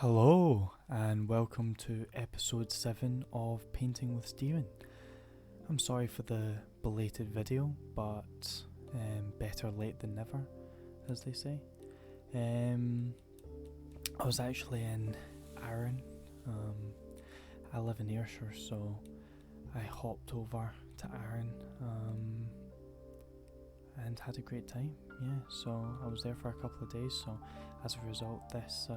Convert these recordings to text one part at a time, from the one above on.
Hello and welcome to episode 7 of Painting with Steven. I'm sorry for the belated video, but better late than never, as they say. I was actually in Arran. I live in Ayrshire, so I hopped over to Arran and had a great time. Yeah, so I was there for a couple of days, so as a result this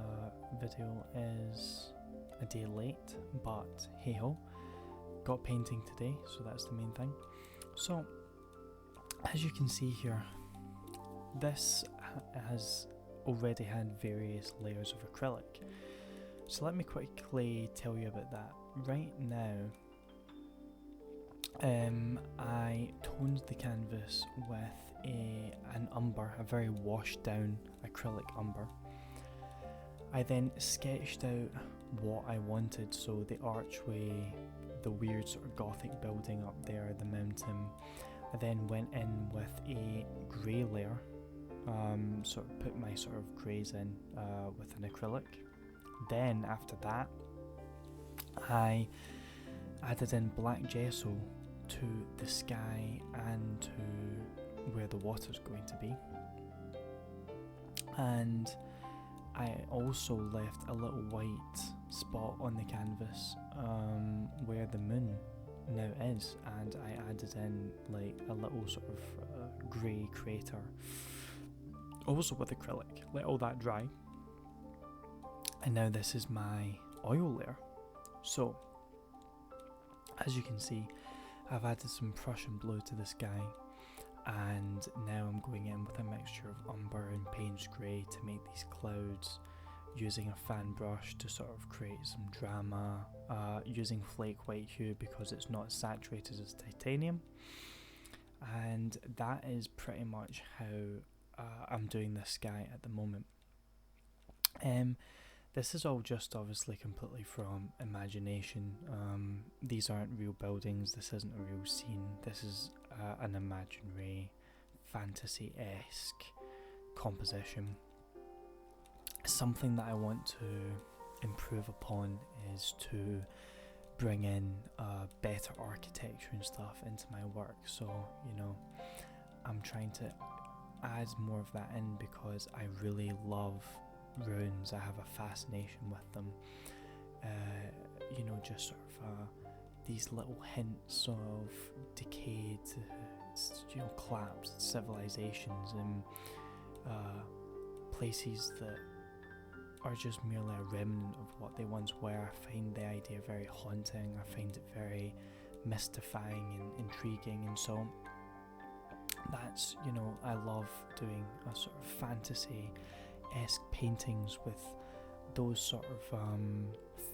video is a day late, but hey ho, got painting today, so that's the main thing. So as you can see here, this has already had various layers of acrylic, so let me quickly tell you about that. Right now I toned the canvas with an umber, a very washed down acrylic umber. I then sketched out what I wanted, so the archway, the weird sort of gothic building up there, the mountain. I then went in with a grey layer, sort of put my sort of greys in with an acrylic. Then after that I added in black gesso to the sky and to where the water's going to be, and I also left a little white spot on the canvas where the moon now is, and I added in like a little sort of grey crater, also with acrylic. Let all that dry, and now this is my oil layer. So as you can see, I've added some Prussian Blue to the sky, and now I'm going in with a mixture of Umber and Paynes Grey to make these clouds, using a fan brush to sort of create some drama, using Flake White hue because it's not as saturated as titanium, and that is pretty much how I'm doing this sky at the moment. This is all just obviously completely from imagination. These aren't real buildings, this isn't a real scene, this is an imaginary, fantasy-esque composition. Something that I want to improve upon is to bring in better architecture and stuff into my work, so you know, I'm trying to add more of that in because I really love ruins. I have a fascination with them, you know, just sort of these little hints of decayed, you know, collapsed civilizations and places that are just merely a remnant of what they once were. I find the idea very haunting, I find it very mystifying and intriguing, and so that's, you know, I love doing a sort of fantasy-esque paintings with those sort of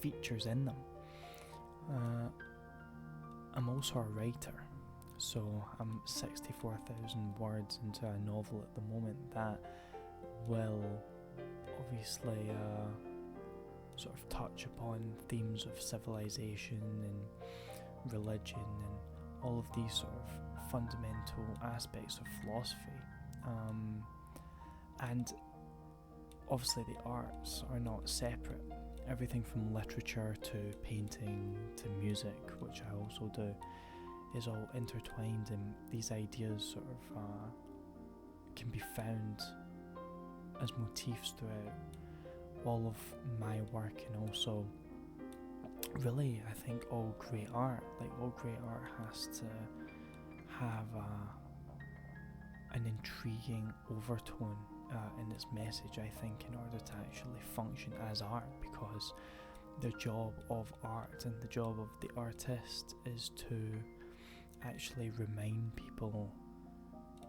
features in them. I'm also a writer, so I'm 64,000 words into a novel at the moment that will obviously sort of touch upon themes of civilization and religion and all of these sort of fundamental aspects of philosophy, and obviously the arts are not separate. Everything from literature to painting to music, which I also do, is all intertwined, and these ideas sort of can be found as motifs throughout all of my work. And also, really, I think all great art, has to have an intriguing overtone in its message, I think, in order to actually function as art, because the job of art and the job of the artist is to actually remind people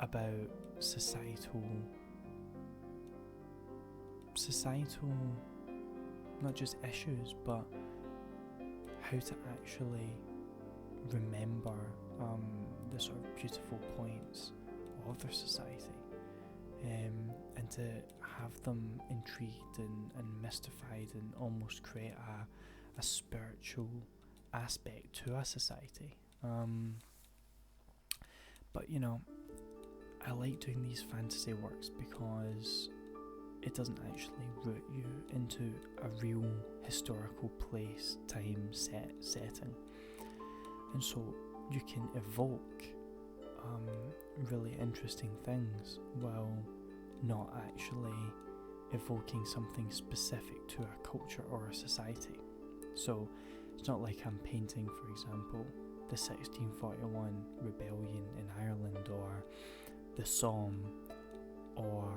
about societal, not just issues, but how to actually remember the sort of beautiful points of their society, and to have them intrigued and mystified and almost create a spiritual aspect to a society. But you know, I like doing these fantasy works because it doesn't actually root you into a real historical place, time, setting. And so you can evoke really interesting things while not actually evoking something specific to a culture or a society. So it's not like I'm painting, for example, the 1641 rebellion in Ireland, or the Somme, or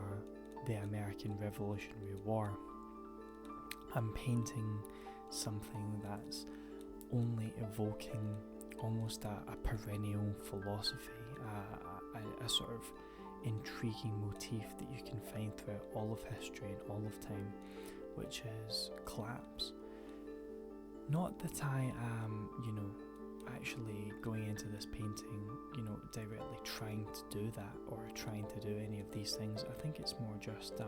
the American Revolutionary War. I'm painting something that's only evoking almost a perennial philosophy, a sort of intriguing motif that you can find throughout all of history and all of time, which is collapse. Not that I am, actually going into this painting, directly trying to do that or trying to do any of these things. I think it's more just,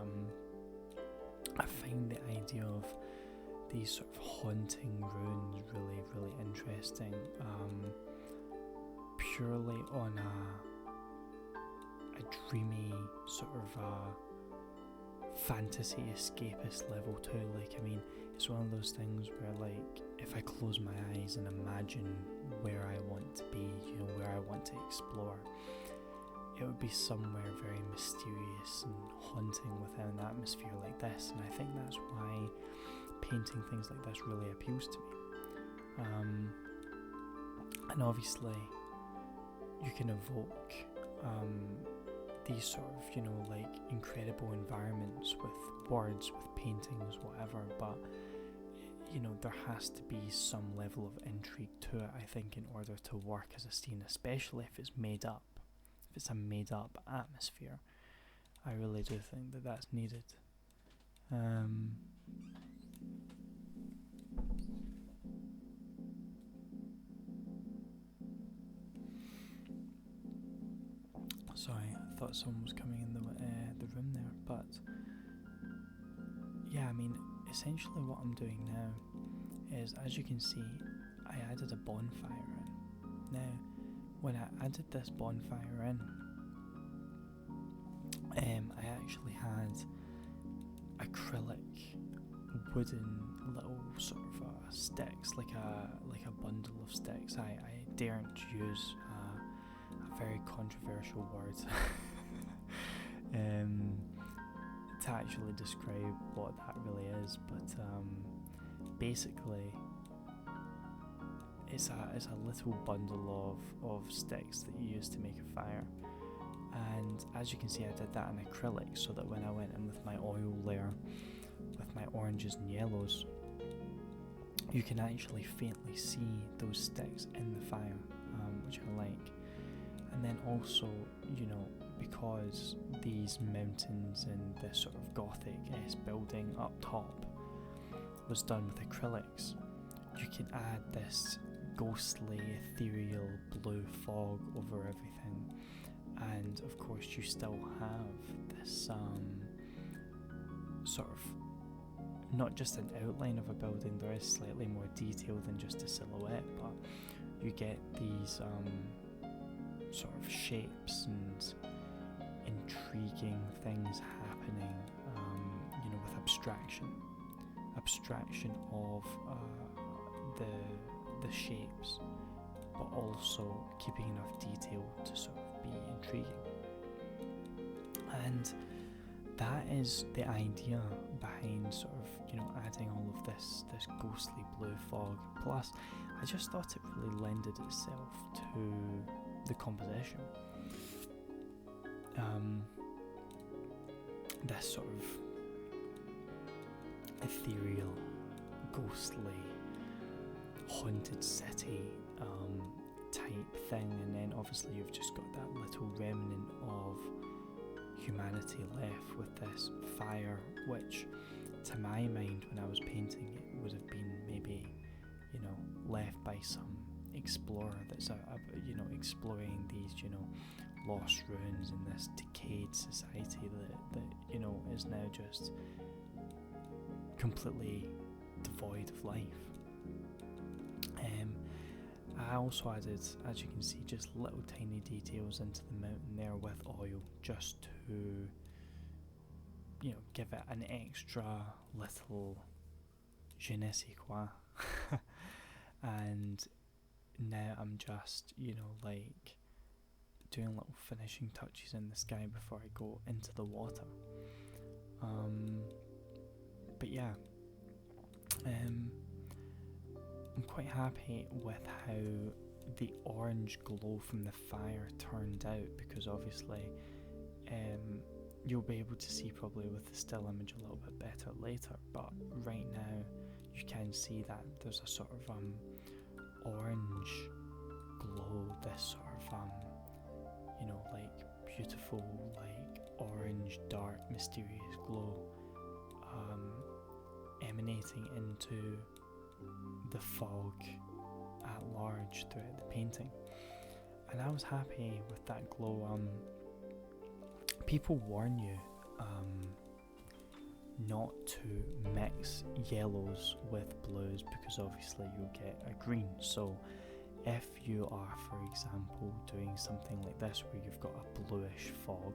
I find the idea of these sort of haunting ruins really, really interesting, purely on a dreamy sort of fantasy escapist level too. Like, I mean, it's one of those things where, like, if I close my eyes and imagine where I want to be, where I want to explore, it would be somewhere very mysterious and haunting within an atmosphere like this. And I think that's why painting things like this really appeals to me. And obviously you can evoke these sort of, like, incredible environments with words, with paintings, whatever, but there has to be some level of intrigue to it, I think, in order to work as a scene, especially if it's made up. If it's a made up atmosphere, I really do think that that's needed. Sorry, I thought someone was coming in the room there, but yeah, I mean, essentially what I'm doing now is, as you can see, I added a bonfire in. Now, when I added this bonfire in, I actually had acrylic wooden little sort of sticks, like a bundle of sticks. I daren't use a very controversial word to actually describe what that really is, but basically it's a little bundle of sticks that you use to make a fire. And as you can see, I did that in acrylic, so that when I went in with my oil layer, with my oranges and yellows, you can actually faintly see those sticks in the fire, which I like. And then also, because these mountains and this sort of Gothic-esque building up top was done with acrylics, you can add this ghostly, ethereal blue fog over everything. And of course you still have this sort of, not just an outline of a building, there is slightly more detail than just a silhouette, but you get these sort of shapes and intriguing things happening, with abstraction of the shapes, but also keeping enough detail to sort of be intriguing. And that is the idea behind sort of, adding all of this ghostly blue fog. Plus, I just thought it really lended itself to the composition. This sort of ethereal, ghostly, haunted city type thing, and then obviously you've just got that little remnant of humanity left with this fire, which to my mind, when I was painting it, would have been maybe, left by some explorer that's exploring these lost ruins in this decayed society that is now just completely devoid of life. I also added, as you can see, just little tiny details into the mountain there with oil, just to give it an extra little je ne sais quoi. And now I'm just, like doing little finishing touches in the sky before I go into the water. But yeah, I'm quite happy with how the orange glow from the fire turned out, because obviously you'll be able to see probably with the still image a little bit better later, but right now you can see that there's a sort of orange glow, this sort of like beautiful, like orange dark mysterious glow emanating into the fog at large throughout the painting. And I was happy with that glow. People warn you not to mix yellows with blues, because obviously you'll get a green. So if you are, for example, doing something like this where you've got a bluish fog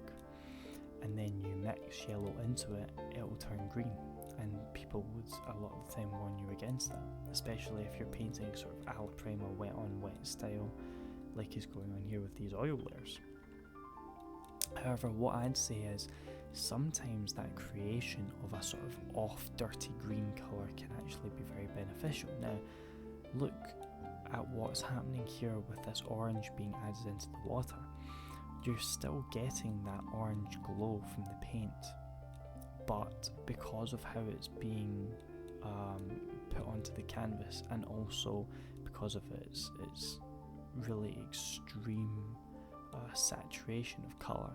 and then you mix yellow into it, it'll turn green. And people would a lot of the time warn you against that, especially if you're painting sort of ala prima, wet on wet style, like is going on here with these oil layers. However, what I'd say is sometimes that creation of a sort of off dirty green colour can actually be very beneficial. Now, look at what's happening here with this orange being added into the water. You're still getting that orange glow from the paint, but because of how it's being put onto the canvas, and also because of its really extreme saturation of colour,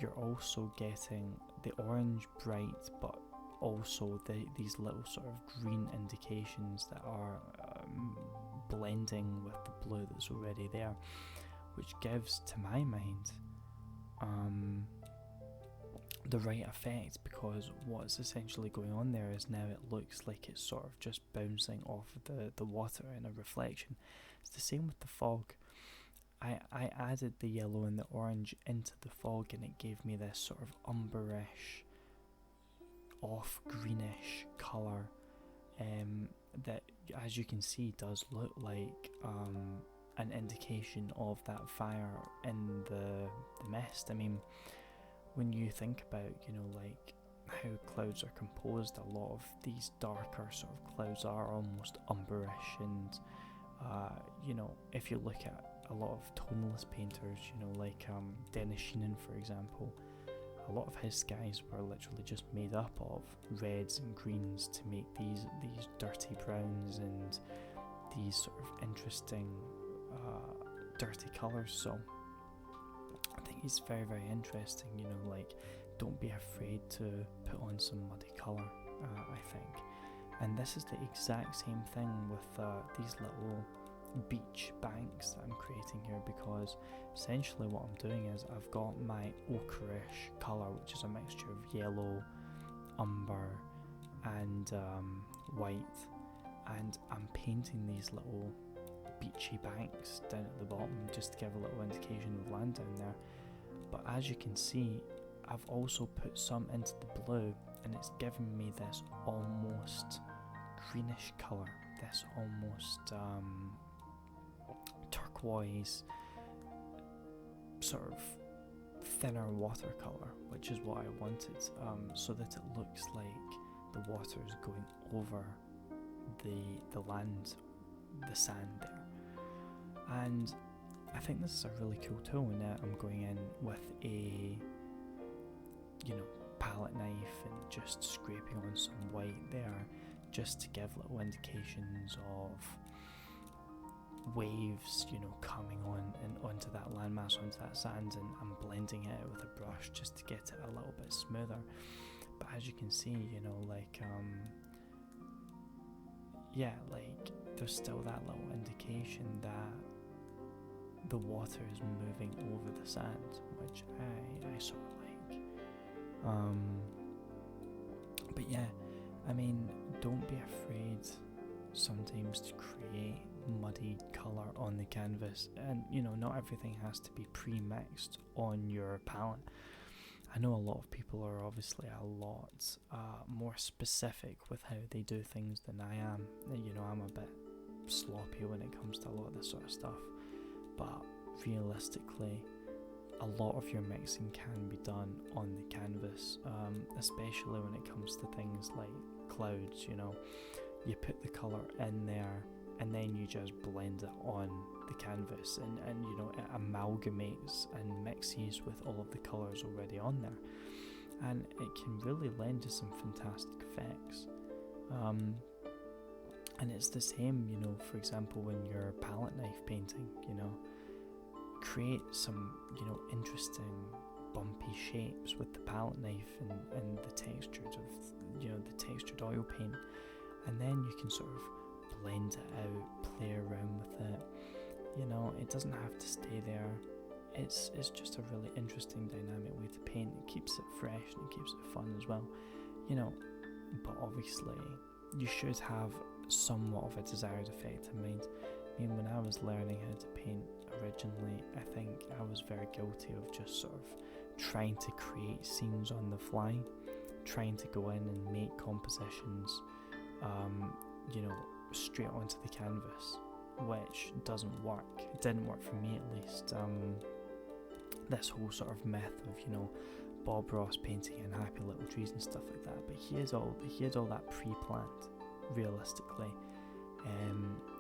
you're also getting the orange bright, but also these little sort of green indications that are blending with the blue that's already there, which gives, to my mind, the right effect, because what's essentially going on there is now it looks like it's sort of just bouncing off the water in a reflection. It's the same with the fog. I added the yellow and the orange into the fog, and it gave me this sort of umberish, off greenish colour that, as you can see, does look like an indication of that fire in the mist. I mean, when you think about, like how clouds are composed, a lot of these darker sort of clouds are almost umberish, and if you look at a lot of tonalist painters, like Dennis Sheehan, for example, a lot of his skies were literally just made up of reds and greens to make these dirty browns and these sort of interesting dirty colours. So I think it's very, very interesting, like, don't be afraid to put on some muddy colour, I think. And this is the exact same thing with these little beach banks that I'm creating here, because essentially what I'm doing is I've got my ochreish colour, which is a mixture of yellow, umber and white, and I'm painting these little beachy banks down at the bottom just to give a little indication of land down there. But as you can see, I've also put some into the blue, and it's given me this almost greenish colour, this almost turquoise sort of thinner watercolour, which is what I wanted, so that it looks like the water is going over the land, the sand there. And I think this is a really cool tool. Now I'm going in with a palette knife and just scraping on some white there, just to give little indications of waves, coming on and onto that landmass, onto that sand, and I'm blending it out with a brush just to get it a little bit smoother. But as you can see, like there's still that little indication that the water is moving over the sand, which I sort of like. But yeah, I mean, don't be afraid sometimes to create muddied colour on the canvas, and not everything has to be pre-mixed on your palette. I know a lot of people are obviously a lot more specific with how they do things than I am. You know, I'm a bit sloppy when it comes to a lot of this sort of stuff, but realistically, a lot of your mixing can be done on the canvas, especially when it comes to things like clouds. You know, you put the colour in there and then you just blend it on the canvas, and you know, it amalgamates and mixes with all of the colours already on there, and it can really lend to some fantastic effects. And it's the same, you know, for example, when you're palette knife painting, you know, create some, you know, interesting bumpy shapes with the palette knife and the textured of, you know, the textured oil paint, and then you can sort of blend it out, play around with it. You know, it doesn't have to stay there. It's just a really interesting dynamic way to paint. It keeps it fresh and it keeps it fun as well, you know. But obviously you should have somewhat of a desired effect in mind. I mean, when I was learning how to paint originally, I think I was very guilty of just sort of trying to create scenes on the fly, trying to go in and make compositions, you know, straight onto the canvas, which doesn't work. It didn't work for me, at least. This whole sort of myth of, you know, Bob Ross painting in happy little trees and stuff like that, but he had all that pre-planned, realistically,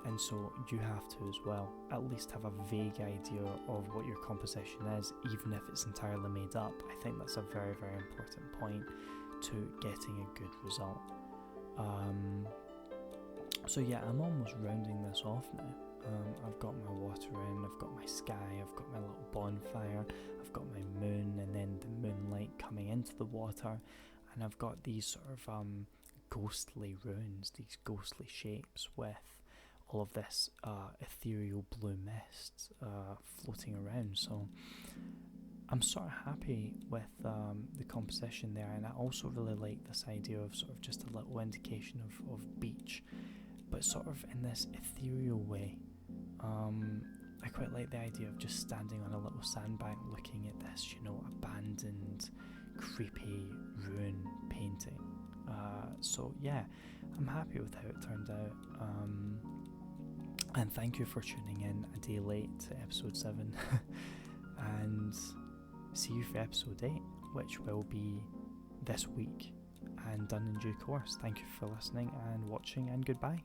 and so you have to as well at least have a vague idea of what your composition is, even if it's entirely made up. I think that's a very, very important point to getting a good result. So yeah, I'm almost rounding this off now. I've got my water in, I've got my sky, I've got my little bonfire, I've got my moon, and then the moonlight coming into the water, and I've got these sort of ghostly ruins, these ghostly shapes with all of this ethereal blue mist floating around. So I'm sort of happy with the composition there, and I also really like this idea of sort of just a little indication of beach, but sort of in this ethereal way. I quite like the idea of just standing on a little sandbank looking at this, you know, abandoned, creepy ruin painting. So yeah, I'm happy with how it turned out. And thank you for tuning in a day late to episode 7. And see you for episode 8, which will be this week and done in due course. Thank you for listening and watching, and goodbye.